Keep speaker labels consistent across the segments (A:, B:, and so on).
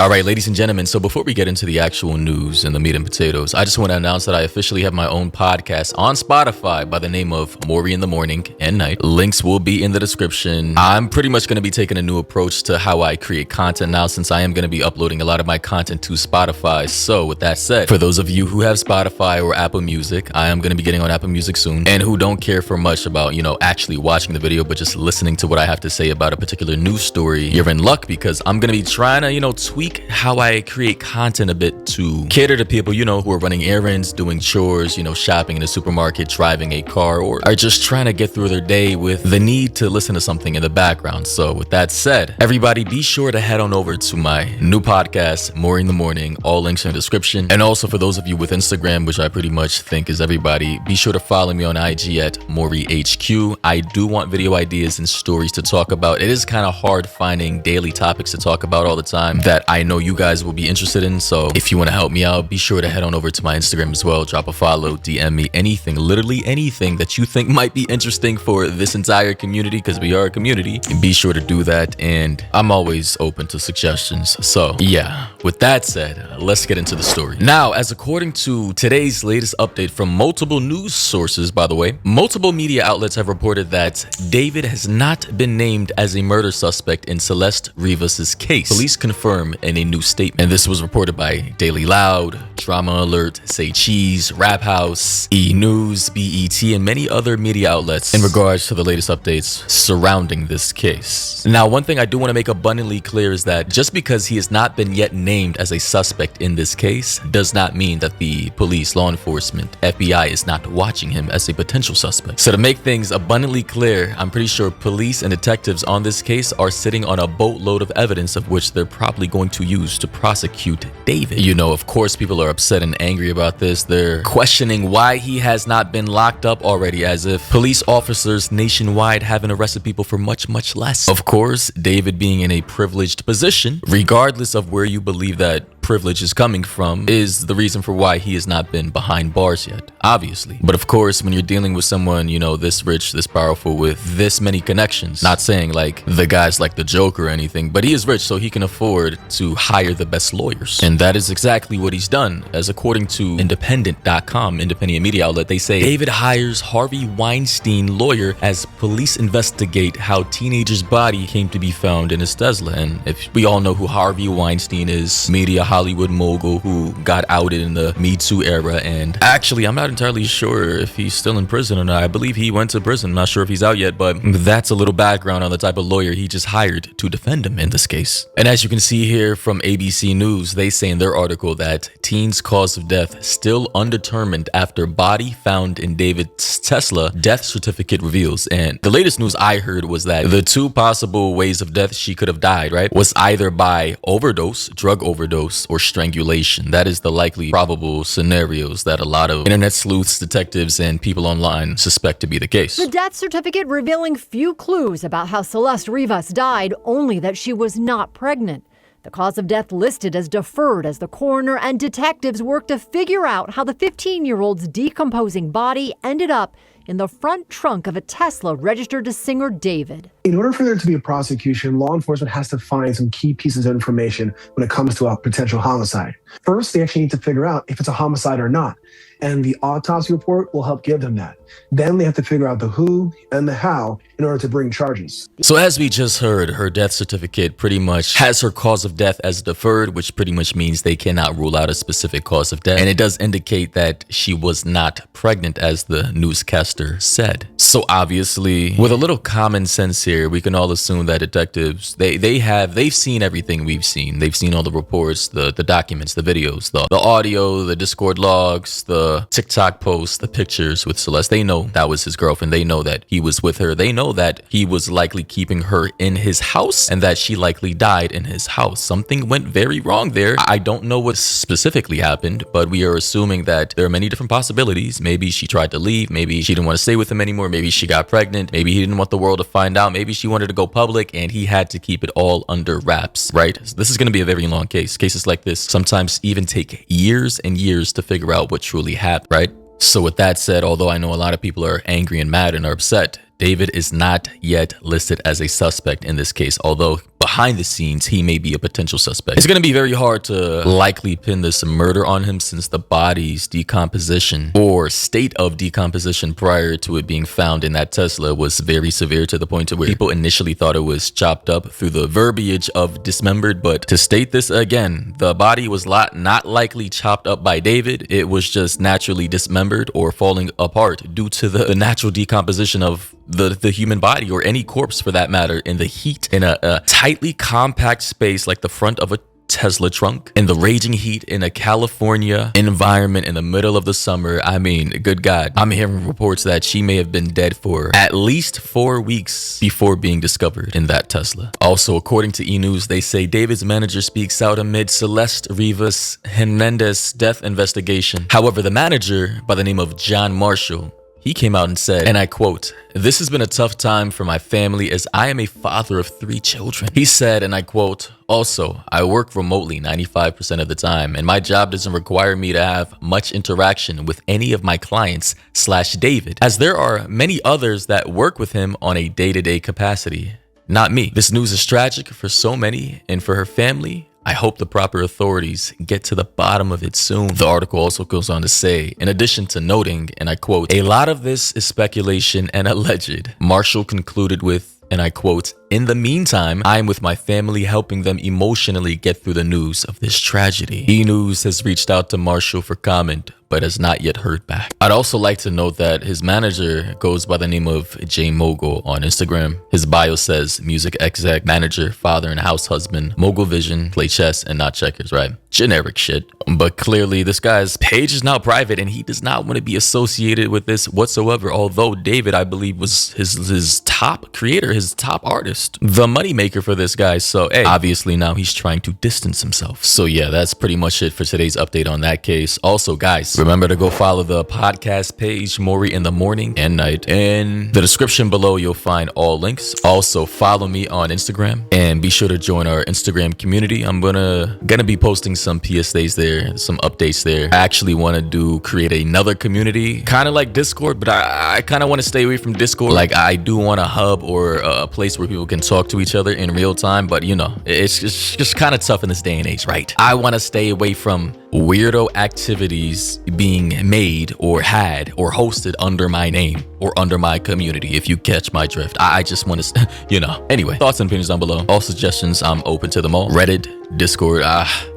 A: All right, ladies and gentlemen, so before we get into the actual news and the meat and potatoes, I just want to announce that I officially have my own podcast on Spotify by the name of Maury in the Morning and Night. Links will be in the description. I'm pretty much going to be taking a new approach to how I create content now, since I am going to be uploading a lot of my content to Spotify. So with that said, for those of you who have Spotify or Apple Music, I am going to be getting on Apple Music soon, and who don't care for much about, actually watching the video, but just listening to what I have to say about a particular news story, you're in luck, because I'm going to be trying to, tweak how I create content a bit to cater to people, who are running errands, doing chores, shopping in a supermarket, driving a car, or are just trying to get through their day with the need to listen to something in the background. So with that said, everybody be sure to head on over to my new podcast, Maury in the Morning. All links in the description. And also for those of you with Instagram, which I pretty much think is everybody, be sure to follow me on IG at MauryHQ. I do want video ideas and stories to talk about. It is kind of hard finding daily topics to talk about all the time that I know you guys will be interested in. So if you want to help me out, be sure to head on over to my Instagram as well. Drop a follow, DM me, anything, literally anything that you think might be interesting for this entire community, because we are a community. Be sure to do that, and I'm always open to suggestions. So yeah, with that said, let's get into the story. Now, as according to today's latest update from multiple news sources, by the way, multiple media outlets have reported that David has not been named as a murder suspect in Celeste Rivas's case. Police confirm in a new statement, and this was reported by Daily Loud, Drama Alert, Say Cheese, Rap House, E! News, BET, and many other media outlets in regards to the latest updates surrounding this case. Now, one thing I do want to make abundantly clear is that just because he has not been yet named as a suspect in this case does not mean that the police, law enforcement, FBI is not watching him as a potential suspect. So to make things abundantly clear, I'm pretty sure police and detectives on this case are sitting on a boatload of evidence of which they're probably going to use to prosecute David. Of course, people are upset and angry about this. They're questioning why he has not been locked up already, as if police officers nationwide haven't arrested people for much, much less. Of course, David being in a privileged position, regardless of where you believe that privilege is coming from, is the reason for why he has not been behind bars yet, obviously. But of course, when you're dealing with someone, this rich, this powerful, with this many connections, not saying like the guy's like the Joker or anything, but he is rich, so he can afford to hire the best lawyers. And that is exactly what he's done. As according to independent.com, independent media outlet, they say David hires Harvey Weinstein lawyer as police investigate how teenager's body came to be found in his Tesla. And if we all know who Harvey Weinstein is, media Hollywood mogul who got outed in the Me Too era, and actually I'm not entirely sure if he's still in prison or not. I believe he went to prison. I'm not sure if he's out yet, but that's a little background on the type of lawyer he just hired to defend him in this case. And as you can see here from ABC News, they say in their article that teen's cause of death still undetermined after body found in David's Tesla, death certificate reveals. And the latest news I heard was that the two possible ways of death she could have died, right, was either by overdose, drug overdose, or strangulation. That is the likely probable scenarios that a lot of internet sleuths, detectives, and people online suspect to be the case.
B: The death certificate revealing few clues about how Celeste Rivas died, only that she was not pregnant. The cause of death listed as deferred as the coroner and detectives work to figure out how the 15-year-old's decomposing body ended up in the front trunk of a Tesla registered to singer David.
C: In order for there to be a prosecution, law enforcement has to find some key pieces of information when it comes to a potential homicide. First, they actually need to figure out if it's a homicide or not, and the autopsy report will help give them that. Then they have to figure out the who and the how in order to bring charges.
A: So as we just heard, her death certificate pretty much has her cause of death as deferred, which pretty much means they cannot rule out a specific cause of death. And it does indicate that she was not pregnant, as the newscaster said. So obviously, with a little common sense here, we can all assume that detectives, they've seen everything we've seen. They've seen all the reports, the documents, the videos, the audio, the Discord logs, the TikTok posts, the pictures with Celeste. They know that was his girlfriend. They know that he was with her. They know that he was likely keeping her in his house and that she likely died in his house. Something went very wrong there. I don't know what specifically happened, but we are assuming that there are many different possibilities. Maybe she tried to leave. Maybe she didn't want to stay with him anymore. Maybe she got pregnant. Maybe he didn't want the world to find out. Maybe she wanted to go public and he had to keep it all under wraps, right? This is going to be a very long case. Cases like this sometimes even take years and years to figure out what truly happened, right? So with that said, although I know a lot of people are angry and mad and are upset, David is not yet listed as a suspect in this case, but behind the scenes, he may be a potential suspect. It's going to be very hard to likely pin this murder on him since the body's decomposition or state of decomposition prior to it being found in that Tesla was very severe to the point to where people initially thought it was chopped up through the verbiage of dismembered. But to state this again, the body was not likely chopped up by David. It was just naturally dismembered or falling apart due to the natural decomposition of the human body, or any corpse for that matter, in the heat in a tightly compact space like the front of a Tesla trunk, in the raging heat in a California environment in the middle of the summer. I mean, good God, I'm hearing reports that she may have been dead for at least 4 weeks before being discovered in that Tesla. Also, according to E! News, they say David's manager speaks out amid Celeste Rivas Hernandez's death investigation. However, the manager, by the name of John Marshall, he came out and said, and I quote, "This has been a tough time for my family as I am a father of 3 children." He said, and I quote, "Also, I work remotely 95% of the time, and my job doesn't require me to have much interaction with any of my clients / David, as there are many others that work with him on a day-to-day capacity. Not me. This news is tragic for so many, and for her family, I hope the proper authorities get to the bottom of it soon." The article also goes on to say, in addition to noting, and I quote, "A lot of this is speculation and alleged." Marshall concluded with, and I quote, "In the meantime, I am with my family helping them emotionally get through the news of this tragedy." E! News has reached out to Marshall for comment, but has not yet heard back. I'd also like to note that his manager goes by the name of J Mogul on Instagram. His bio says music exec, manager, father and house husband, Mogul vision, play chess and not checkers, right? Generic shit. But clearly this guy's page is now private and he does not want to be associated with this whatsoever. Although David, I believe, was his top creator, his top artist, the moneymaker for this guy. So hey, obviously now he's trying to distance himself. So yeah, that's pretty much it for today's update on that case. Also guys, remember to go follow the podcast page, Maury in the Morning and Night. In the description below, you'll find all links. Also follow me on Instagram and be sure to join our Instagram community. I'm gonna be posting some PSAs there, some updates there. I actually want to create another community, kind of like Discord, but I kind of want to stay away from Discord. Like I do want a hub or a place where people can talk to each other in real time, but you know, it's just kind of tough in this day and age, right? I want to stay away from weirdo activities being made or had or hosted under my name or under my community, if you catch my drift. I just want to, you know. Anyway, thoughts and opinions down below. All suggestions, I'm open to them all. Reddit, Discord,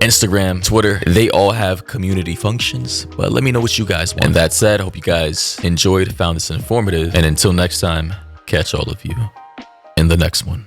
A: Instagram, Twitter, they all have community functions, but let me know what you guys want. And that said, I hope you guys enjoyed, found this informative, and until next time, catch all of you in the next one.